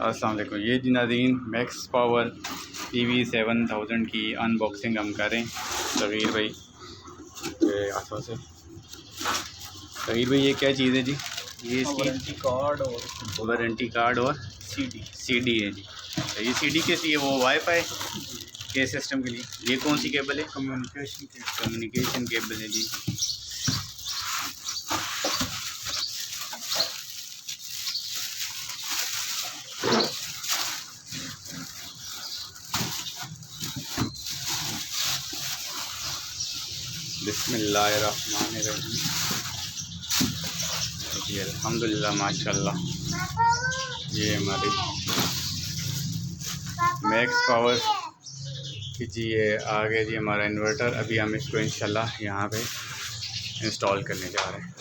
अस्सलाम वालेकुम। ये जी नाज़रीन मैक्स पावर TV 7000 की अनबॉक्सिंग हम करें सगीर भाई के हाथों से। सगीर भाई ये क्या चीज़ है जी? ये इसकी वारंटी कार्ड और CD है जी। अच्छा ये CD कैसी है? वो वाईफाई के सिस्टम के लिए। ये कौन सी केबल है? कम्युनिकेशन केबल है जी। बिस्मिल्लाहिर्रहमानिर्रहीम। जी अल्हम्दुलिल्लाह माशाल्लाह। ये हमारी मैक्स पावर की जी ये आ गया जी हमारा इन्वर्टर। अभी हम इसको इंशाल्लाह यहाँ पे इंस्टॉल करने जा रहे हैं।